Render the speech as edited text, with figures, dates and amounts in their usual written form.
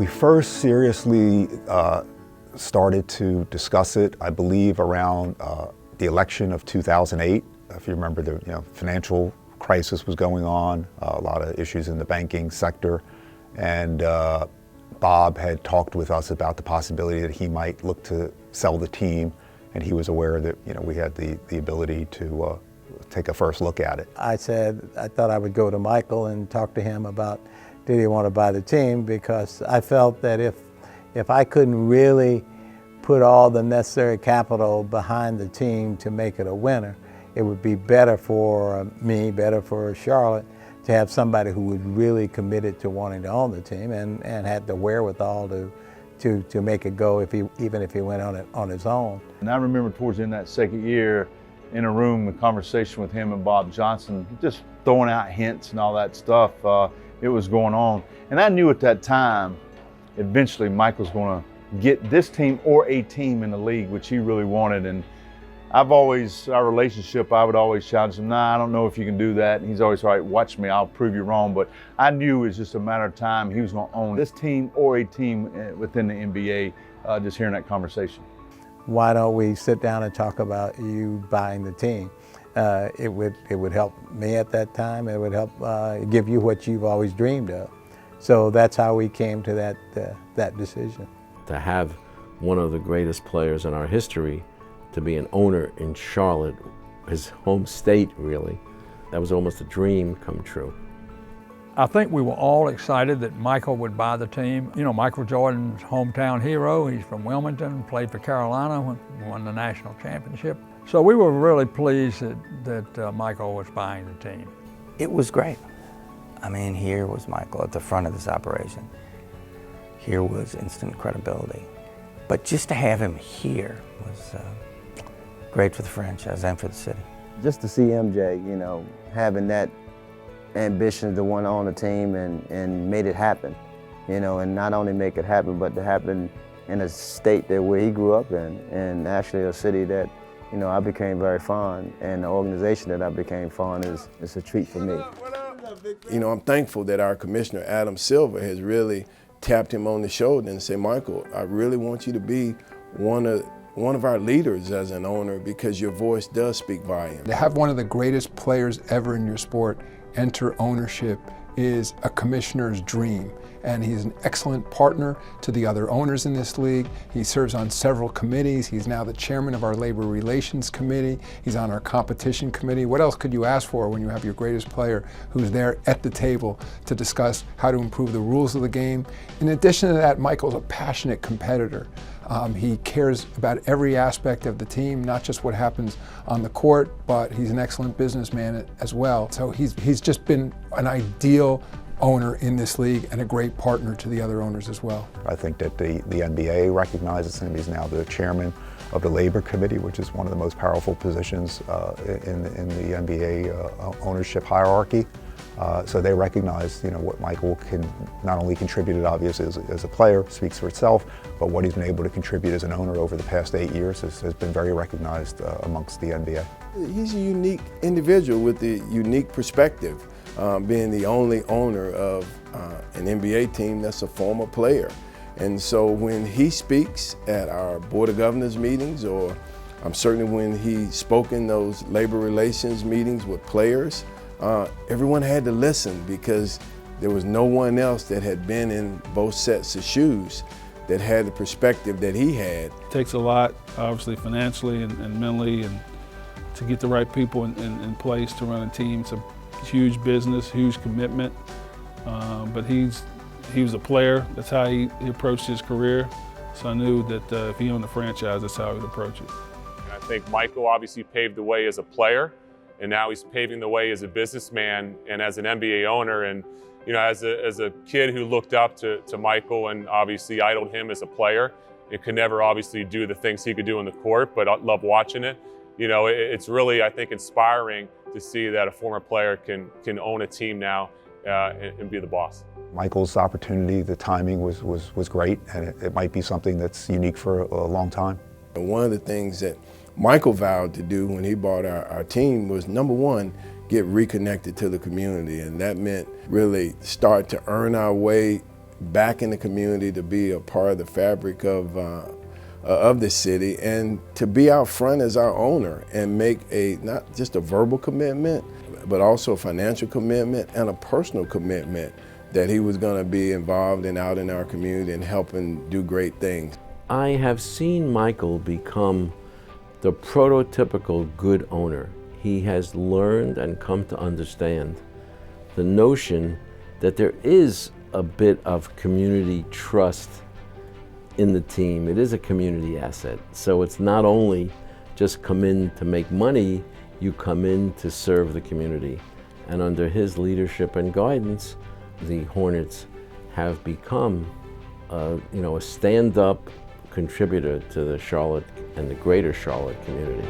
We first seriously started to discuss it, I believe, around the election of 2008. If you remember, the financial crisis was going on, a lot of issues in the banking sector, and Bob had talked with us about the possibility that he might look to sell the team, and he was aware that we had the ability to take a first look at it. I said I thought I would go to Michael and talk to him about did he want to buy the team, because I felt that if I couldn't really put all the necessary capital behind the team to make it a winner, it would be better for me, better for Charlotte, to have somebody who was really committed to wanting to own the team and had the wherewithal to make it go even if he went on it on his own. And I remember towards the end of that second year, in a room, a conversation with him and Bob Johnson, just throwing out hints and all that stuff. It was going on. And I knew at that time, eventually Michael's going to get this team or a team in the league, which he really wanted. And our relationship, I would always challenge him, nah, I don't know if you can do that. And he's always, all right, watch me, I'll prove you wrong. But I knew it was just a matter of time he was going to own this team or a team within the NBA, just hearing that conversation. Why don't we sit down and talk about you buying the team? It would help me at that time. It would help give you what you've always dreamed of. So that's how we came to that decision. To have one of the greatest players in our history to be an owner in Charlotte, his home state really, that was almost a dream come true. I think we were all excited that Michael would buy the team. Michael Jordan's hometown hero. He's from Wilmington, played for Carolina, won the national championship. So we were really pleased that Michael was buying the team. It was great. I mean, here was Michael at the front of this operation. Here was instant credibility. But just to have him here was great for the franchise and for the city. Just to see MJ, having that ambition to want to own a team and made it happen, and not only make it happen, but to happen in a state where he grew up in, and actually a city that, I became very fond, and the organization that I became fond is a treat for me. I'm thankful that our commissioner, Adam Silver, has really tapped him on the shoulder and said, Michael, I really want you to be one of our leaders as an owner, because your voice does speak volumes. To have one of the greatest players ever in your sport enter ownership is a commissioner's dream, and he's an excellent partner to the other owners in this league. He serves on several committees. He's now the chairman of our labor relations committee. He's on our competition committee. What else could you ask for when you have your greatest player who's there at the table to discuss how to improve the rules of the game? In addition to that, Michael's a passionate competitor. He cares about every aspect of the team, not just what happens on the court, but he's an excellent businessman as well. So he's just been an ideal owner in this league and a great partner to the other owners as well. I think that the NBA recognizes him. He's now the chairman of the labor committee, which is one of the most powerful positions in the NBA ownership hierarchy. So they recognize, what Michael can not only contributed obviously as a player, speaks for itself, but what he's been able to contribute as an owner over the past 8 years has been very recognized amongst the NBA. He's a unique individual with a unique perspective, being the only owner of an NBA team that's a former player. And so when he speaks at our Board of Governors meetings, or certainly when he spoke in those labor relations meetings with players, everyone had to listen, because there was no one else that had been in both sets of shoes that had the perspective that he had. It takes a lot, obviously financially and mentally, and to get the right people in place to run a team. It's a huge business, huge commitment, but he was a player. That's how he approached his career. So I knew that if he owned the franchise, that's how he'd approach it. And I think Michael obviously paved the way as a player, and now he's paving the way as a businessman and as an NBA owner. And as a kid who looked up to Michael and obviously idoled him as a player, and could never obviously do the things he could do on the court, but I love watching it. It's really, I think, inspiring to see that a former player can own a team now and be the boss. Michael's opportunity, the timing was great, and it might be something that's unique for a long time. And one of the things that Michael vowed to do when he bought our team was, number one, get reconnected to the community. And that meant really start to earn our way back in the community, to be a part of the fabric of the city, and to be out front as our owner and make not just a verbal commitment, but also a financial commitment and a personal commitment that he was going to be involved and out in our community and helping do great things. I have seen Michael become the prototypical good owner. He has learned and come to understand the notion that there is a bit of community trust in the team. It is a community asset. So it's not only just come in to make money, you come in to serve the community. And under his leadership and guidance, the Hornets have become a stand-up contributor to the Charlotte and the greater Charlotte community.